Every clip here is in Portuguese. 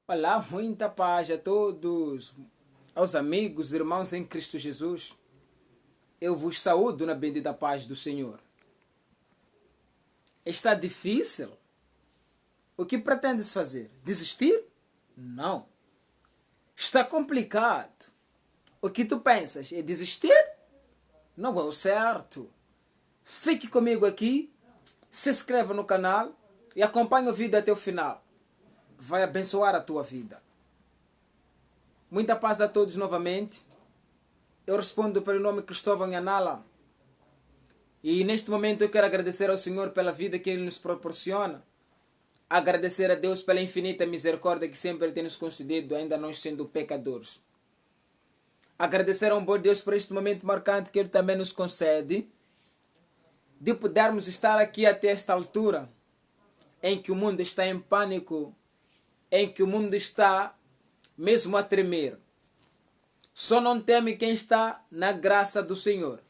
Olá, muita paz a todos, aos amigos, irmãos em Cristo Jesus. Eu vos saúdo na bendita paz do Senhor. Está difícil? O que pretendes fazer? Desistir? Não. Está complicado? O que tu pensas? É desistir? Não é o certo. Fique comigo aqui, se inscreva no canal e acompanhe o vídeo até o final. Vai abençoar a tua vida. Muita paz a todos novamente. Eu respondo pelo nome Cristóvão Nhanala. E neste momento eu quero agradecer ao Senhor pela vida que Ele nos proporciona. Agradecer a Deus pela infinita misericórdia que sempre tem nos concedido, ainda nós sendo pecadores. Agradecer ao bom Deus por este momento marcante que Ele também nos concede, de podermos estar aqui até esta altura, em que o mundo está em pânico, em que o mundo está mesmo a tremer. Só não teme quem está na graça do Senhor.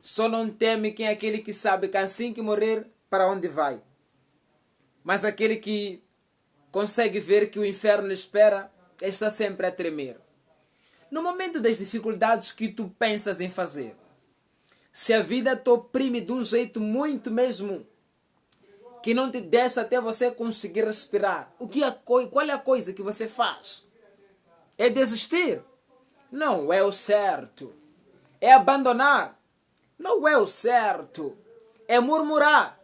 Só não teme quem é aquele que sabe que assim que morrer, para onde vai. Mas aquele que consegue ver que o inferno lhe espera, está sempre a tremer. No momento das dificuldades que tu pensas em fazer, se a vida te oprime de um jeito muito mesmo, que não te desce até você conseguir respirar, qual é a coisa que você faz? É desistir? Não é o certo. É abandonar? Não é o certo. É murmurar?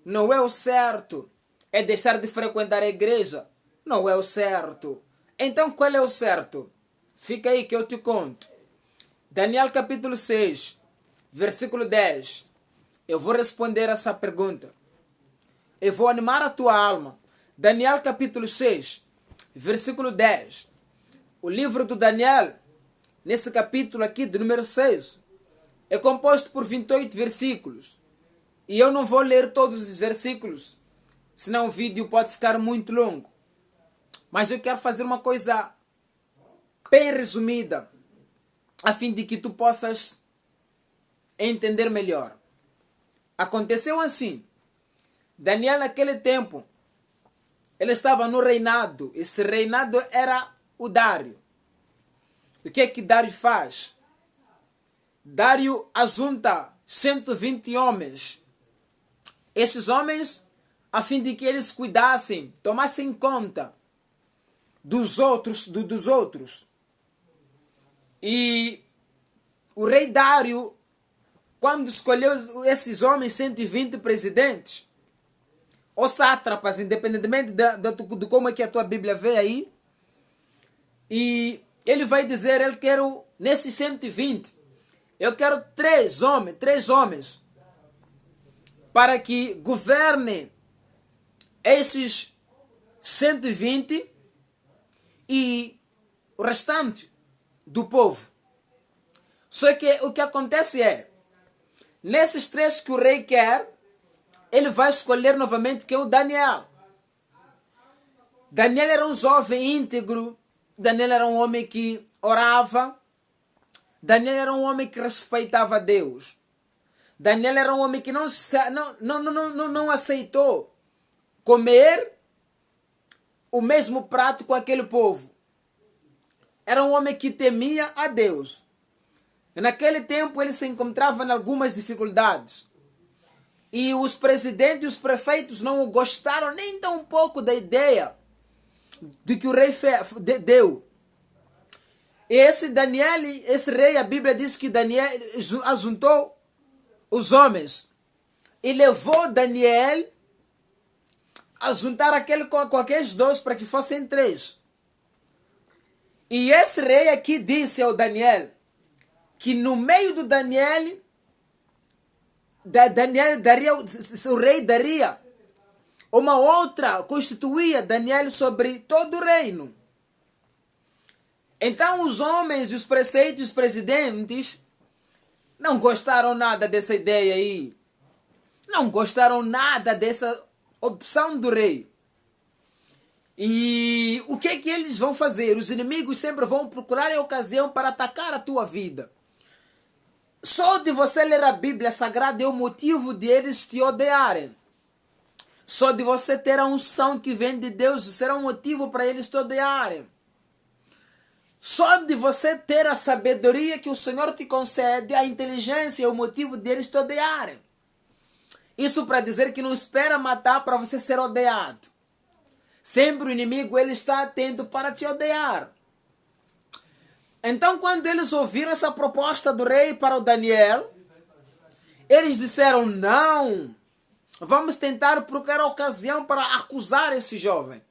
Não é o certo. É deixar de frequentar a igreja? Não é o certo. Então qual é o certo? Fica aí que eu te conto. Daniel capítulo 6, versículo 10. Eu vou responder essa pergunta. Eu vou animar a tua alma. Daniel capítulo 6, versículo 10. O livro do Daniel, nesse capítulo aqui de número 6, é composto por 28 versículos. E eu não vou ler todos os versículos, senão o vídeo pode ficar muito longo. Mas eu quero fazer uma coisa bem resumida, a fim de que tu possas entender melhor. Aconteceu assim. Daniel naquele tempo, ele estava no reinado. Esse reinado era o Dário. O que é que Dário faz? Dário ajunta 120 homens. Esses homens, a fim de que eles cuidassem, tomassem conta dos outros. E o rei Dário, quando escolheu esses homens, 120 presidentes, ou sátrapas, independentemente de como é que a tua Bíblia vê aí, e ele vai dizer, eu quero, nesses 120, eu quero três homens, para que governem esses 120 e o restante do povo. Só que o que acontece é, nesses três que o rei quer, ele vai escolher novamente que é o Daniel. Daniel era um jovem íntegro. Daniel era um homem que orava. Daniel era um homem que respeitava Deus. Daniel era um homem que não aceitou comer o mesmo prato com aquele povo. Era um homem que temia a Deus. E naquele tempo ele se encontrava em algumas dificuldades. E os presidentes e os prefeitos não gostaram nem tão pouco da ideia de que o rei deu. E esse Daniel, esse rei, a Bíblia diz que Daniel ajuntou os homens e levou Daniel a juntar com aqueles dois para que fossem três. E esse rei aqui disse ao Daniel que no meio do Daniel daria, o rei daria uma outra, constituía Daniel sobre todo o reino. Então os homens, os preceitos, os presidentes não gostaram nada dessa ideia aí. Não gostaram nada dessa opção do rei. E o que é que eles vão fazer? Os inimigos sempre vão procurar a ocasião para atacar a tua vida. Só de você ler a Bíblia Sagrada é o motivo de eles te odiarem. Só de você ter a unção que vem de Deus será um motivo para eles te odiarem. Só de você ter a sabedoria que o Senhor te concede, a inteligência é o motivo deles te odiarem. Isso para dizer que não espera matar para você ser odiado. Sempre o inimigo ele está atento para te odiar. Então quando eles ouviram essa proposta do rei para o Daniel, eles disseram, não, vamos tentar procurar ocasião para acusar esse jovem,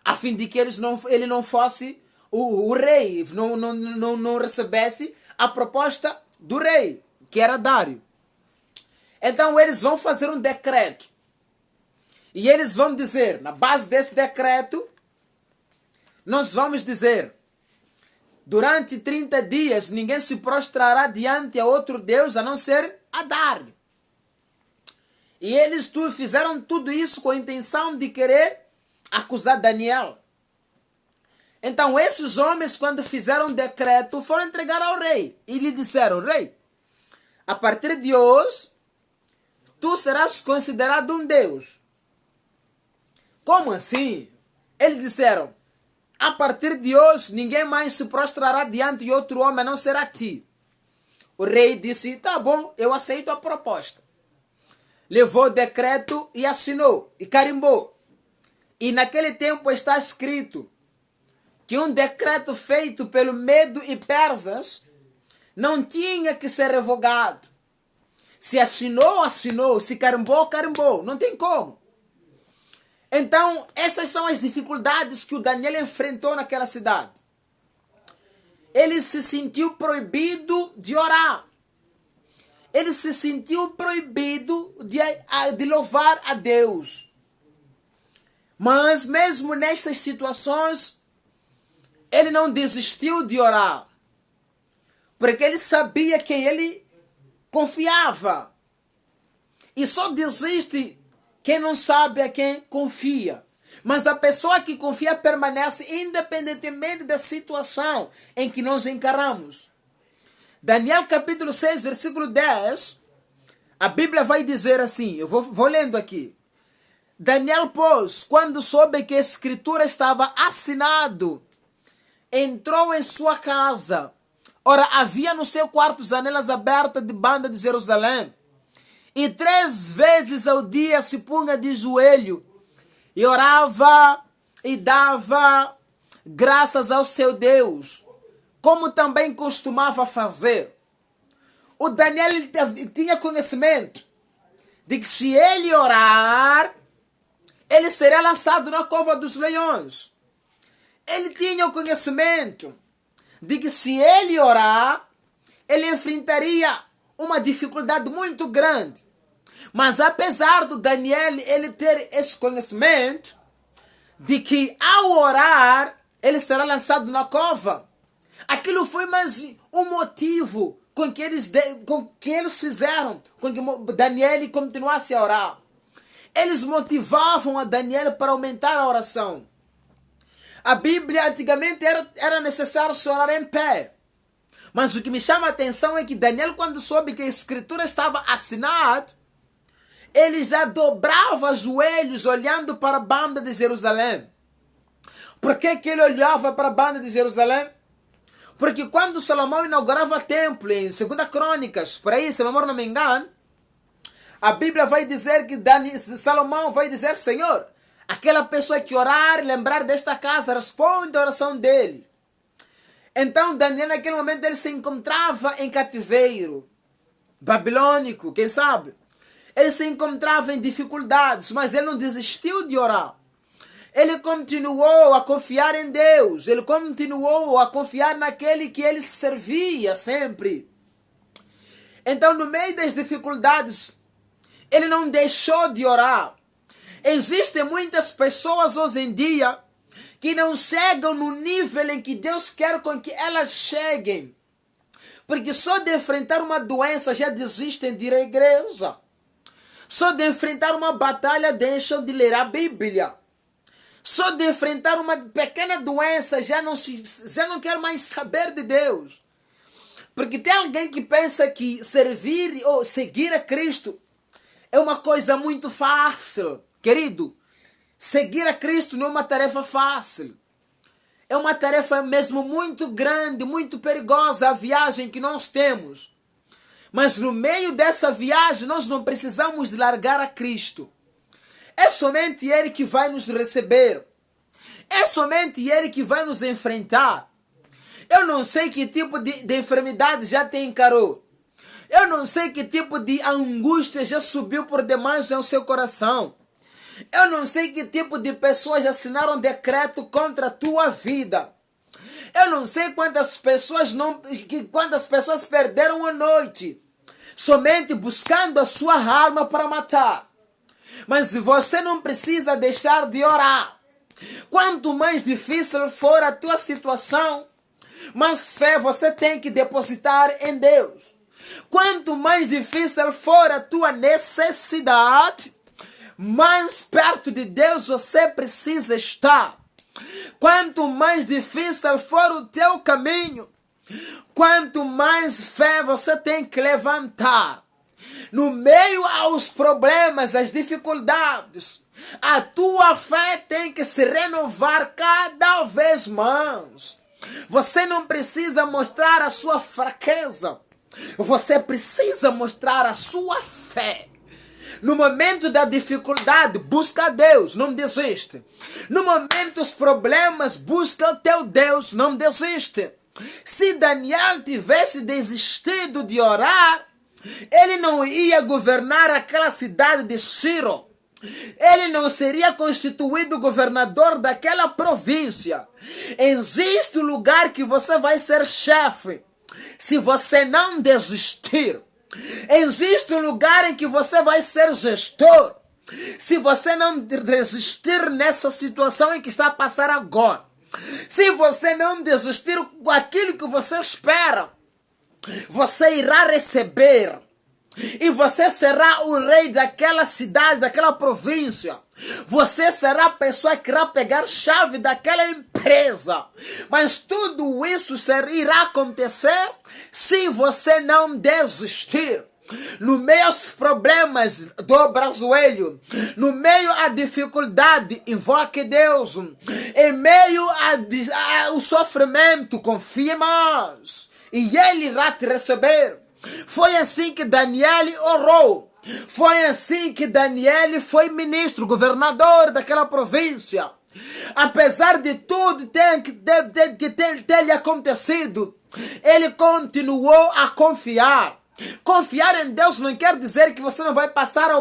a fim de que ele não fosse o rei, não recebesse a proposta do rei, que era Dário. Então eles vão fazer um decreto. E eles vão dizer, na base desse decreto, nós vamos dizer, durante 30 dias ninguém se prostrará diante a outro Deus a não ser a Dário. E eles fizeram tudo isso com a intenção de querer acusar Daniel. Então esses homens, quando fizeram um decreto, foram entregar ao rei. E lhe disseram, rei, a partir de hoje, tu serás considerado um Deus. Como assim? Eles disseram, a partir de hoje, ninguém mais se prostrará diante de outro homem, a não ser a ti. O rei disse, tá bom, eu aceito a proposta. Levou o decreto e assinou, e carimbou. E naquele tempo está escrito que um decreto feito pelo Medo e Persas não tinha que ser revogado. Se assinou, assinou. Se carimbou, carimbou. Não tem como. Então, essas são as dificuldades que o Daniel enfrentou naquela cidade. Ele se sentiu proibido de orar. Ele se sentiu proibido de louvar a Deus. Mas mesmo nessas situações, ele não desistiu de orar. Porque ele sabia que ele confiava. E só desiste quem não sabe a quem confia. Mas a pessoa que confia permanece independentemente da situação em que nós encaramos. Daniel capítulo 6, versículo 10, a Bíblia vai dizer assim, eu vou lendo aqui. Daniel, pois, quando soube que a escritura estava assinado, entrou em sua casa. Ora, havia no seu quarto janelas abertas de banda de Jerusalém. E 3 vezes ao dia se punha de joelho e orava e dava graças ao seu Deus, como também costumava fazer. O Daniel tinha conhecimento de que se ele orar, ele seria lançado na cova dos leões. Ele tinha o conhecimento de que se ele orar, ele enfrentaria uma dificuldade muito grande. Mas apesar do Daniel ele ter esse conhecimento de que ao orar, ele será lançado na cova, aquilo foi mais um motivo com que eles fizeram com que Daniel continuasse a orar. Eles motivavam a Daniel para aumentar a oração. A Bíblia antigamente era necessário se orar em pé. Mas o que me chama a atenção é que Daniel, quando soube que a escritura estava assinada, ele já dobrava os joelhos olhando para a banda de Jerusalém. Por que ele olhava para a banda de Jerusalém? Porque quando Salomão inaugurava o templo, em 2 Crônicas, por aí, se a memória não me engano, a Bíblia vai dizer que Salomão vai dizer, Senhor, aquela pessoa que orar, lembrar desta casa, responde a oração dele. Então Daniel naquele momento ele se encontrava em cativeiro babilônico, quem sabe? Ele se encontrava em dificuldades, mas ele não desistiu de orar. Ele continuou a confiar em Deus, ele continuou a confiar naquele que ele servia sempre. Então no meio das dificuldades, ele não deixou de orar. Existem muitas pessoas hoje em dia que não chegam no nível em que Deus quer com que elas cheguem. Porque só de enfrentar uma doença já desistem de ir à igreja. Só de enfrentar uma batalha deixam de ler a Bíblia. Só de enfrentar uma pequena doença já não quer mais saber de Deus. Porque tem alguém que pensa que servir ou seguir a Cristo é uma coisa muito fácil. Querido, seguir a Cristo não é uma tarefa fácil. É uma tarefa mesmo muito grande, muito perigosa a viagem que nós temos. Mas no meio dessa viagem nós não precisamos de largar a Cristo. É somente Ele que vai nos receber. É somente Ele que vai nos enfrentar. Eu não sei que tipo de enfermidade já te encarou. Eu não sei que tipo de angústia já subiu por demais ao seu coração. Eu não sei que tipo de pessoas assinaram decreto contra a tua vida. Eu não sei quantas pessoas perderam a noite somente buscando a sua alma para matar. Mas você não precisa deixar de orar. Quanto mais difícil for a tua situação, mais fé você tem que depositar em Deus. Quanto mais difícil for a tua necessidade, mais perto de Deus você precisa estar. Quanto mais difícil for o teu caminho, quanto mais fé você tem que levantar. No meio aos problemas, às dificuldades, a tua fé tem que se renovar cada vez mais. Você não precisa mostrar a sua fraqueza. Você precisa mostrar a sua fé. No momento da dificuldade, busca Deus, não desiste. No momento dos problemas, busca o teu Deus, não desiste. Se Daniel tivesse desistido de orar, ele não ia governar aquela cidade de Ciro. Ele não seria constituído governador daquela província. Existe um lugar que você vai ser chefe, se você não desistir. Existe um lugar em que você vai ser gestor, se você não desistir nessa situação em que está a passar agora. Se você não desistir daquilo que você espera, você irá receber. E você será o rei daquela cidade, daquela província. Você será a pessoa que irá pegar chave daquela empresa. Mas tudo isso irá acontecer se você não desistir. No meio aos problemas, dobra o joelho. No meio à dificuldade, invoque Deus. Em meio ao sofrimento, confie mais. E Ele irá te receber. Foi assim que Daniel orou. Foi assim que Daniel foi ministro, governador daquela província. Apesar de tudo ter lhe acontecido, ele continuou a confiar. Confiar em Deus não quer dizer que você não vai passar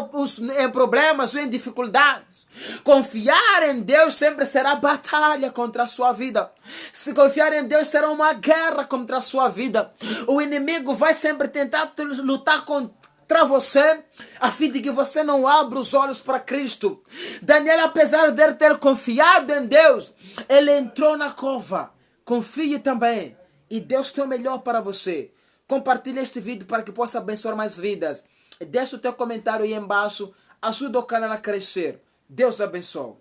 em problemas ou em dificuldades. Confiar em Deus sempre será batalha contra a sua vida. Se confiar em Deus será uma guerra contra a sua vida. O inimigo vai sempre tentar lutar contra você, a fim de que você não abra os olhos para Cristo. Daniel, apesar de ter confiado em Deus, ele entrou na cova. Confie também. E Deus tem o melhor para você. Compartilhe este vídeo para que possa abençoar mais vidas. Deixa o teu comentário aí embaixo. Ajuda o canal a crescer. Deus abençoe.